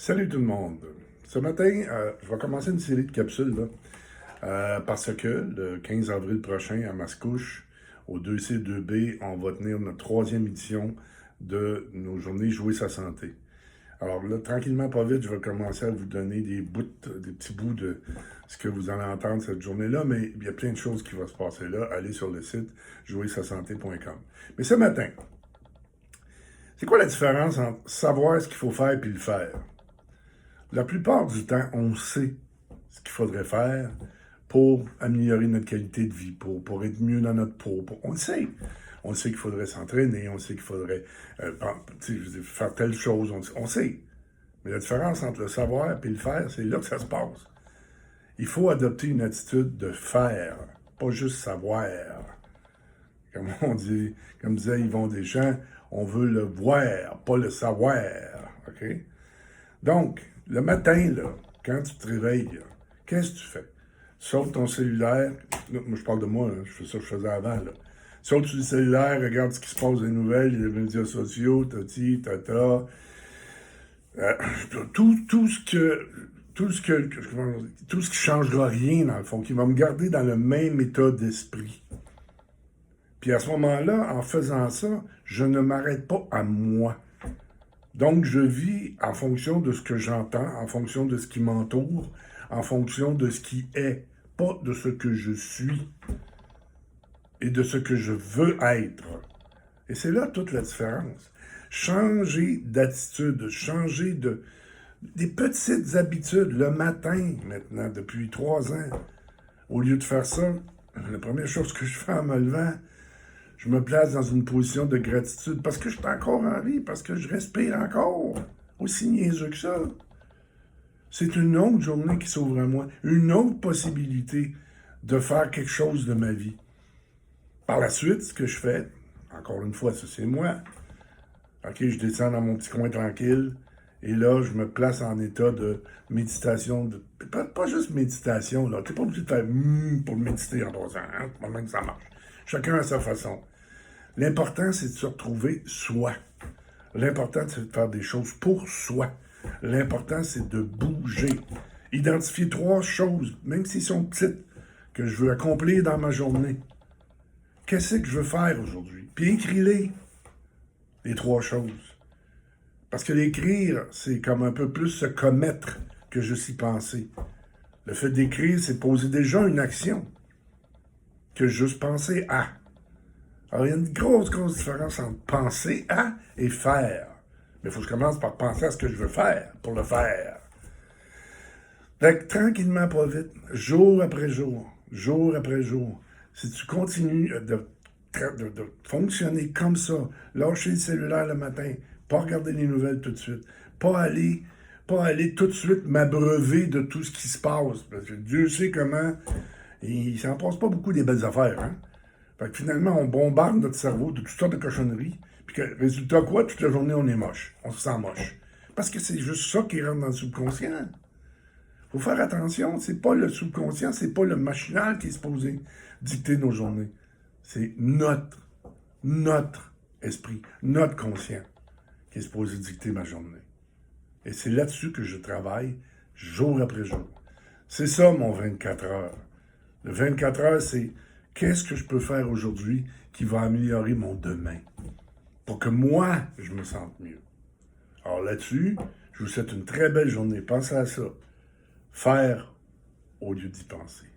Salut tout le monde. Ce matin, je vais commencer une série de capsules là, parce que le 15 avril prochain, à Mascouche, au 2C2B, on va tenir notre troisième édition de nos journées Jouer sa santé. Alors là, tranquillement, pas vite, je vais commencer à vous donner des petits bouts de ce que vous allez entendre cette journée-là, mais il y a plein de choses qui vont se passer là. Allez sur le site jouersasanté.com. Mais ce matin, c'est quoi la différence entre savoir ce qu'il faut faire et le faire? La plupart du temps, on sait ce qu'il faudrait faire pour améliorer notre qualité de vie, pour être mieux dans notre peau. On le sait. On sait qu'il faudrait s'entraîner, on sait qu'il faudrait faire telle chose, on sait. Mais la différence entre le savoir et le faire, c'est là que ça se passe. Il faut adopter une attitude de faire, pas juste savoir. Comme disait Yvon Deschamps, on veut le voir, pas le savoir. OK? Donc, le matin, là, quand tu te réveilles, là, qu'est-ce que tu fais? Saute ton cellulaire. Là, moi, je parle de moi, là, je fais ça que je faisais avant. Là. Saute sur le cellulaire, regarde ce qui se passe des nouvelles, les médias sociaux, tati, tata. Euh, tout ce que. Tout ce qui changera rien, dans le fond, qui va me garder dans le même état d'esprit. Puis à ce moment-là, en faisant ça, je ne m'arrête pas à moi. Donc, je vis en fonction de ce que j'entends, en fonction de ce qui m'entoure, en fonction de ce qui est, pas de ce que je suis et de ce que je veux être. Et c'est là toute la différence. Changer d'attitude, des petites habitudes le matin, maintenant, depuis 3 ans. Au lieu de faire ça, la première chose que je fais en me levant, je me place dans une position de gratitude parce que je suis encore en vie, parce que je respire encore. Aussi niaiseux que ça. C'est une autre journée qui s'ouvre à moi, une autre possibilité de faire quelque chose de ma vie. Par la suite, ce que je fais, encore une fois, ça c'est moi. OK, je descends dans mon petit coin tranquille et là, je me place en état de méditation. Pas juste méditation, là. Tu n'es pas obligé de faire pour méditer en 3 ans. Hein? C'est pas même que ça marche. Chacun a sa façon. L'important, c'est de se retrouver soi. L'important, c'est de faire des choses pour soi. L'important, c'est de bouger. Identifier 3 choses, même s'ils sont petites, que je veux accomplir dans ma journée. Qu'est-ce que je veux faire aujourd'hui? Puis écris-les, les 3 choses. Parce que l'écrire, c'est comme un peu plus se commettre que juste y penser. Le fait d'écrire, c'est poser déjà une action que juste penser à. Alors, il y a une grosse différence entre penser à et faire. Mais il faut que je commence par penser à ce que je veux faire pour le faire. Fait que tranquillement, pas vite, jour après jour, si tu continues de fonctionner comme ça, lâcher le cellulaire le matin, pas regarder les nouvelles tout de suite, pas aller tout de suite m'abreuver de tout ce qui se passe, parce que Dieu sait comment, il s'en passe pas beaucoup des belles affaires, hein? Fait que finalement, on bombarde notre cerveau de toutes sortes de cochonneries, puis que, résultat quoi, toute la journée, on est moche. On se sent moche. Parce que c'est juste ça qui rentre dans le subconscient. Faut faire attention, c'est pas le subconscient, c'est pas le machinal qui est supposé dicter nos journées. C'est notre esprit, notre conscient qui est supposé dicter ma journée. Et c'est là-dessus que je travaille jour après jour. C'est ça mon 24 heures. Le 24 heures, c'est qu'est-ce que je peux faire aujourd'hui qui va améliorer mon demain pour que moi, je me sente mieux. Alors là-dessus, je vous souhaite une très belle journée. Pensez à ça. Faire au lieu d'y penser.